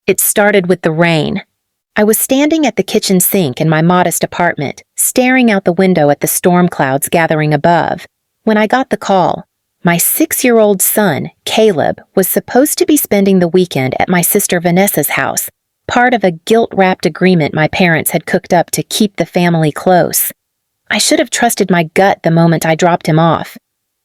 It started with the rain. I was standing at the kitchen sink in my modest apartment, staring out the window at the storm clouds gathering above, when I got the call. My 6-year-old son, Caleb, was supposed to be spending the weekend at my sister Vanessa's house, part of a guilt-wrapped agreement my parents had cooked up to keep the family close. I should have trusted my gut the moment I dropped him off.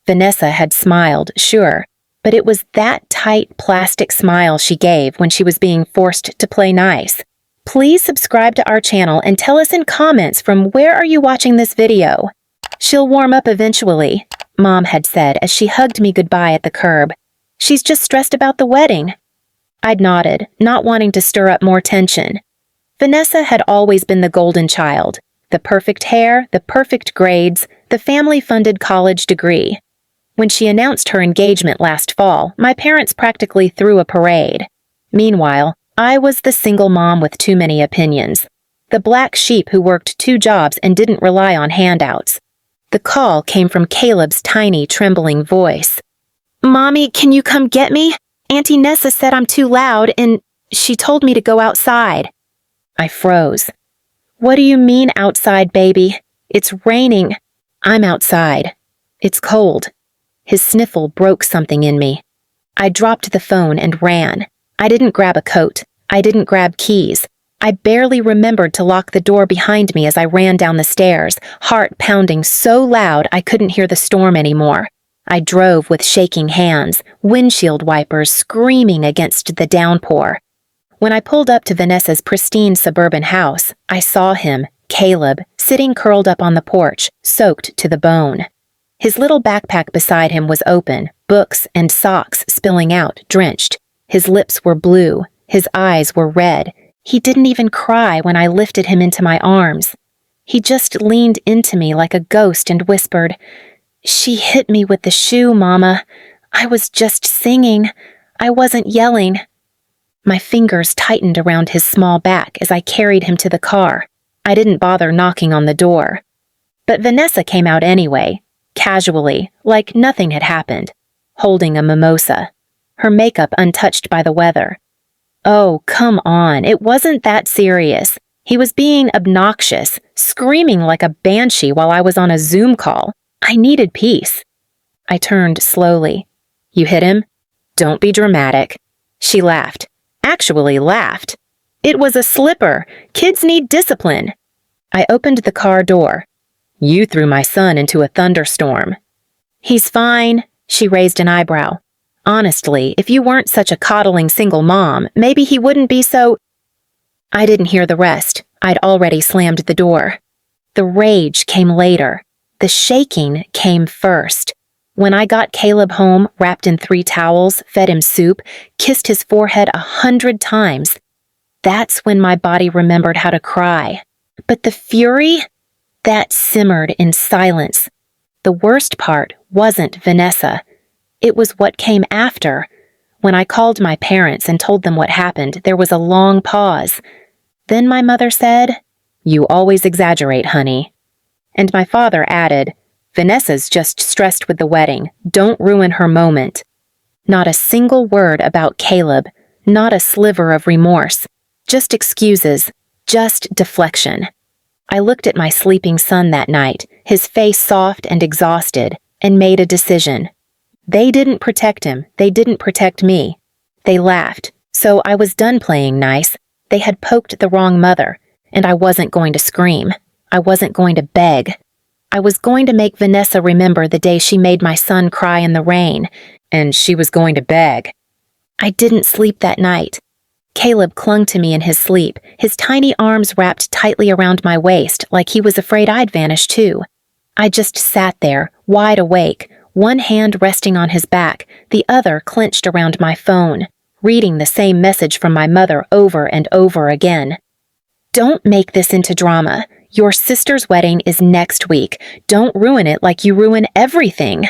Vanessa had smiled, sure, but it was that tight plastic smile she gave when she was being forced to play nice. Please subscribe to our channel and tell us in comments from where are you watching this video. She'll warm up eventually, Mom had said as she hugged me goodbye at the curb. She's just stressed about the wedding. I'd nodded, not wanting to stir up more tension. Vanessa had always been the golden child. The perfect hair, the perfect grades, the family-funded college degree. When she announced her engagement last fall, my parents practically threw a parade. Meanwhile, I was the single mom with too many opinions. The black sheep who worked 2 jobs and didn't rely on handouts. The call came from Caleb's tiny, trembling voice. "Mommy, can you come get me? Auntie Nessa said I'm too loud and she told me to go outside." I froze. "What do you mean outside, baby? It's raining." "I'm outside. It's cold." His sniffle broke something in me. I dropped the phone and ran. I didn't grab a coat. I didn't grab keys. I barely remembered to lock the door behind me as I ran down the stairs, heart pounding so loud I couldn't hear the storm anymore. I drove with shaking hands, windshield wipers screaming against the downpour. When I pulled up to Vanessa's pristine suburban house, I saw him, Caleb, sitting curled up on the porch, soaked to the bone. His little backpack beside him was open, books and socks spilling out, drenched. His lips were blue, his eyes were red. He didn't even cry when I lifted him into my arms. He just leaned into me like a ghost and whispered, "She hit me with the shoe, Mama. I was just singing. I wasn't yelling." My fingers tightened around his small back as I carried him to the car. I didn't bother knocking on the door. But Vanessa came out anyway, casually, like nothing had happened, holding a mimosa, her makeup untouched by the weather. Oh, come on, it wasn't that serious. He was being obnoxious, screaming like a banshee while I was on a Zoom call. I needed peace. I turned slowly. "You hit him? Don't be dramatic." She laughed. Actually laughed. "It was a slipper. Kids need discipline." I opened the car door. "You threw my son into a thunderstorm." "He's fine." She raised an eyebrow. "Honestly, if you weren't such a coddling single mom, maybe he wouldn't be so—" I didn't hear the rest. I'd already slammed the door. The rage came later. The shaking came first. When I got Caleb home, wrapped in 3 towels, fed him soup, kissed his forehead 100 times, that's when my body remembered how to cry. But the fury? That simmered in silence. The worst part wasn't Vanessa. It was what came after. When I called my parents and told them what happened, there was a long pause. Then my mother said, "You always exaggerate, honey." And my father added, "Vanessa's just stressed with the wedding. Don't ruin her moment." Not a single word about Caleb, not a sliver of remorse. Just excuses, just deflection. I looked at my sleeping son that night, his face soft and exhausted, and made a decision. They didn't protect him. They didn't protect me. They laughed, so I was done playing nice. They had poked the wrong mother, and I wasn't going to scream. I wasn't going to beg. I was going to make Vanessa remember the day she made my son cry in the rain, and she was going to beg. I didn't sleep that night. Caleb clung to me in his sleep, his tiny arms wrapped tightly around my waist like he was afraid I'd vanish too. I just sat there, wide awake, one hand resting on his back, the other clenched around my phone, reading the same message from my mother over and over again. "Don't make this into drama. Your sister's wedding is next week. Don't ruin it like you ruin everything."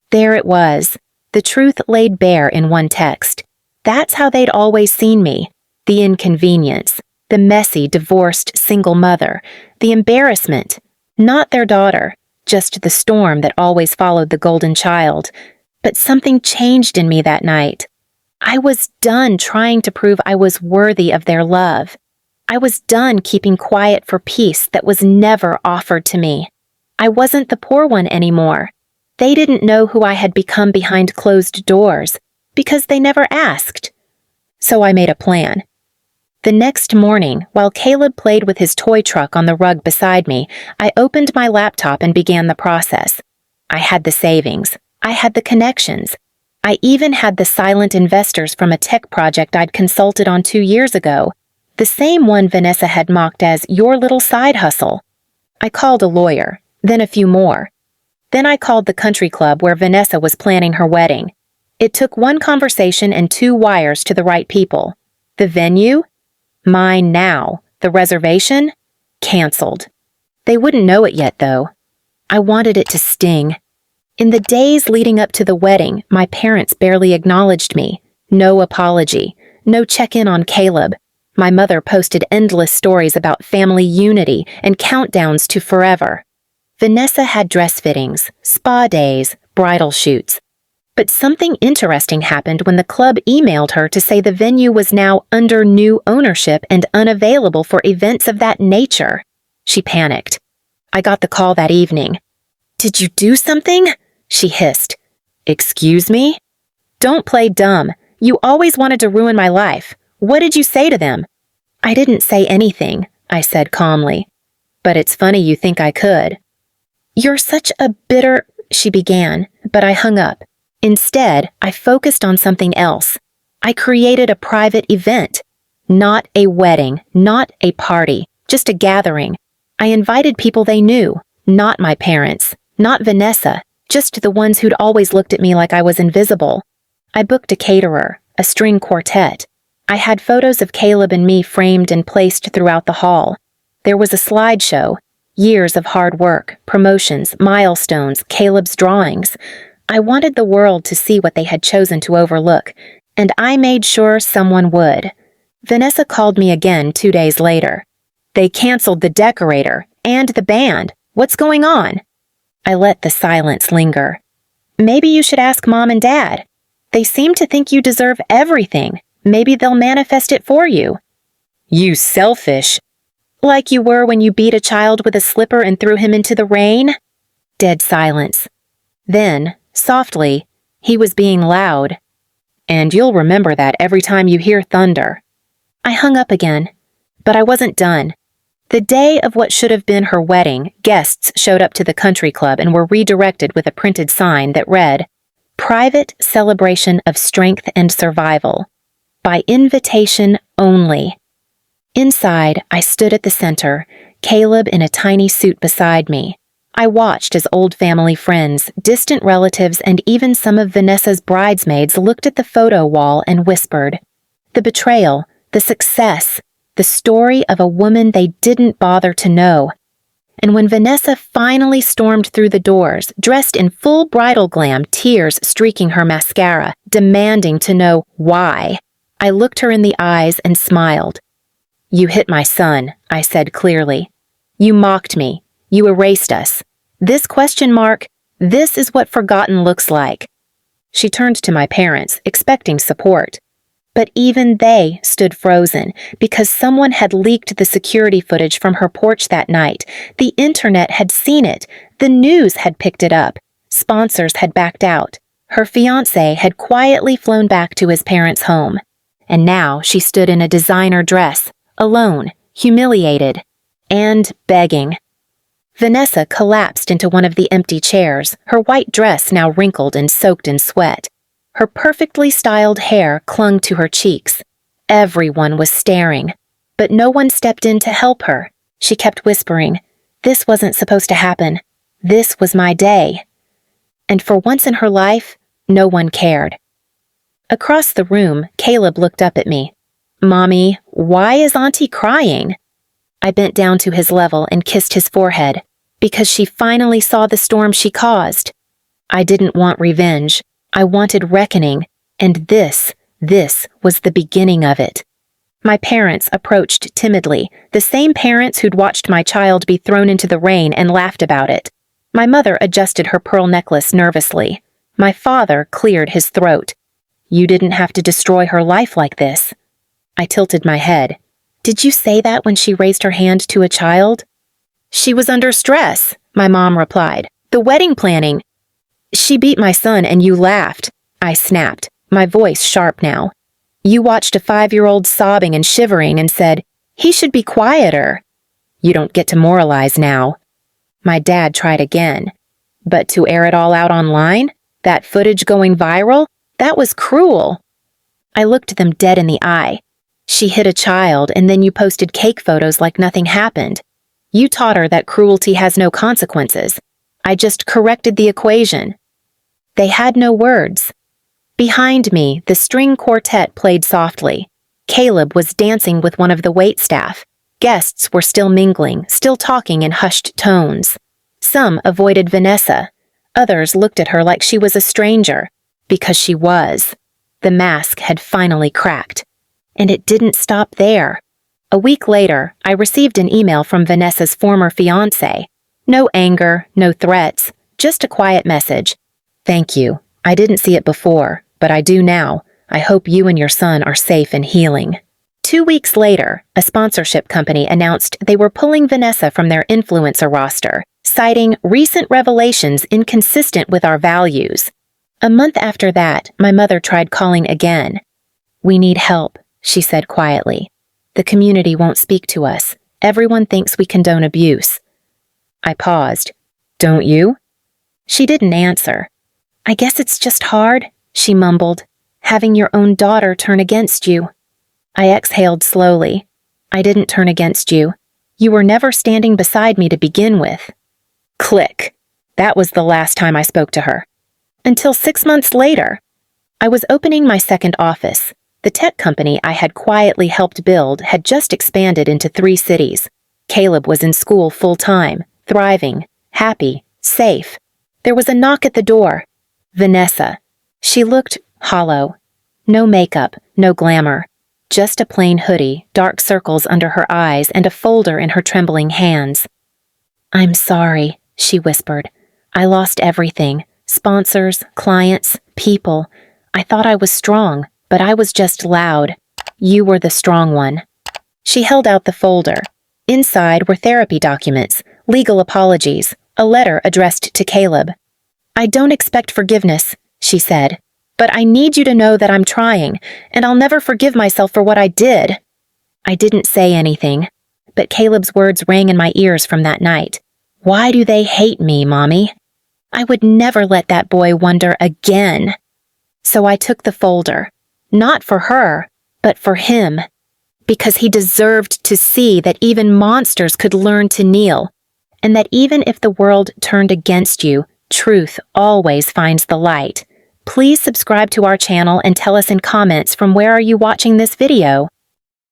There it was. The truth laid bare in one text. That's how they'd always seen me. The inconvenience, the messy, divorced single mother, the embarrassment. Not their daughter, just the storm that always followed the golden child. But something changed in me that night. I was done trying to prove I was worthy of their love. I was done keeping quiet for peace that was never offered to me. I wasn't the poor one anymore. They didn't know who I had become behind closed doors, because they never asked. So I made a plan. The next morning, while Caleb played with his toy truck on the rug beside me, I opened my laptop and began the process. I had the savings. I had the connections. I even had the silent investors from a tech project I'd consulted on 2 years ago, the same one Vanessa had mocked as your little side hustle. I called a lawyer, then a few more. Then I called the country club where Vanessa was planning her wedding. It took one conversation and 2 wires to the right people. The venue? Mine now. The reservation? Canceled. They wouldn't know it yet, though. I wanted it to sting. In the days leading up to the wedding, my parents barely acknowledged me. No apology. No check-in on Caleb. My mother posted endless stories about family unity and countdowns to forever. Vanessa had dress fittings, spa days, bridal shoots. But something interesting happened when the club emailed her to say the venue was now under new ownership and unavailable for events of that nature. She panicked. I got the call that evening. "Did you do something?" she hissed. "Excuse me?" "Don't play dumb. You always wanted to ruin my life. What did you say to them?" "I didn't say anything," I said calmly. "But it's funny you think I could." "You're such a bitter," she began, but I hung up. Instead, I focused on something else. I created a private event. Not a wedding, not a party, just a gathering. I invited people they knew, not my parents, not Vanessa, just the ones who'd always looked at me like I was invisible. I booked a caterer, a string quartet. I had photos of Caleb and me framed and placed throughout the hall. There was a slideshow, years of hard work, promotions, milestones, Caleb's drawings. I wanted the world to see what they had chosen to overlook, and I made sure someone would. Vanessa called me again 2 days later. "They canceled the decorator and the band. What's going on?" I let the silence linger. "Maybe you should ask Mom and Dad. They seem to think you deserve everything. Maybe they'll manifest it for you." "You selfish." "Like you were when you beat a child with a slipper and threw him into the rain?" Dead silence. Then, softly, he was being loud. "And you'll remember that every time you hear thunder." I hung up again, but I wasn't done. The day of what should have been her wedding, guests showed up to the country club and were redirected with a printed sign that read, "Private celebration of strength and survival. By invitation only." Inside, I stood at the center, Caleb in a tiny suit beside me. I watched as old family friends, distant relatives, and even some of Vanessa's bridesmaids looked at the photo wall and whispered. The betrayal, the success, the story of a woman they didn't bother to know. And when Vanessa finally stormed through the doors, dressed in full bridal glam, tears streaking her mascara, demanding to know why, I looked her in the eyes and smiled. "You hit my son," I said clearly. "You mocked me. You erased us. This question mark, this is what forgotten looks like." She turned to my parents, expecting support. But even they stood frozen because someone had leaked the security footage from her porch that night. The internet had seen it. The news had picked it up. Sponsors had backed out. Her fiancé had quietly flown back to his parents' home. And now she stood in a designer dress, alone, humiliated, and begging. Vanessa collapsed into one of the empty chairs, her white dress now wrinkled and soaked in sweat. Her perfectly styled hair clung to her cheeks. Everyone was staring, but no one stepped in to help her. She kept whispering, "This wasn't supposed to happen. This was my day." And for once in her life, no one cared. Across the room, Caleb looked up at me. "Mommy, why is Auntie crying?" I bent down to his level and kissed his forehead, because she finally saw the storm she caused. I didn't want revenge. I wanted reckoning, and this was the beginning of it. My parents approached timidly, the same parents who'd watched my child be thrown into the rain and laughed about it. My mother adjusted her pearl necklace nervously. My father cleared his throat. You didn't have to destroy her life like this. I tilted my head. Did you say that when she raised her hand to a child? She was under stress, my mom replied. The wedding planning. She beat my son and you laughed. I snapped, my voice sharp now. You watched a 5-year-old sobbing and shivering and said, he should be quieter. You don't get to moralize now. My dad tried again. But to air it all out online? That footage going viral? That was cruel. I looked them dead in the eye. She hit a child and then you posted cake photos like nothing happened. You taught her that cruelty has no consequences. I just corrected the equation. They had no words. Behind me, the string quartet played softly. Caleb was dancing with one of the waitstaff. Guests were still mingling, still talking in hushed tones. Some avoided Vanessa. Others looked at her like she was a stranger. Because she was. The mask had finally cracked. And it didn't stop there. A week later, I received an email from Vanessa's former fiancé. No anger, no threats, just a quiet message. Thank you. I didn't see it before, but I do now. I hope you and your son are safe and healing. 2 weeks later, a sponsorship company announced they were pulling Vanessa from their influencer roster, citing recent revelations inconsistent with our values. A month after that, my mother tried calling again. We need help, she said quietly. The community won't speak to us. Everyone thinks we condone abuse. I paused. Don't you? She didn't answer. I guess it's just hard, she mumbled, having your own daughter turn against you. I exhaled slowly. I didn't turn against you. You were never standing beside me to begin with. Click. That was the last time I spoke to her. Until 6 months later. I was opening my second office. The tech company I had quietly helped build had just expanded into 3 cities. Caleb was in school full-time, thriving, happy, safe. There was a knock at the door. Vanessa. She looked hollow. No makeup, no glamour. Just a plain hoodie, dark circles under her eyes, and a folder in her trembling hands. I'm sorry, she whispered. I lost everything. Sponsors, clients, people. I thought I was strong, but I was just loud. You were the strong one. She held out the folder. Inside were therapy documents, legal apologies, a letter addressed to Caleb. I don't expect forgiveness, she said, but I need you to know that I'm trying, and I'll never forgive myself for what I did. I didn't say anything, but Caleb's words rang in my ears from that night. Why do they hate me, Mommy? I would never let that boy wonder again. So I took the folder, not for her, but for him, because he deserved to see that even monsters could learn to kneel, and that even if the world turned against you, truth always finds the light. Please subscribe to our channel and tell us in comments from where are you watching this video.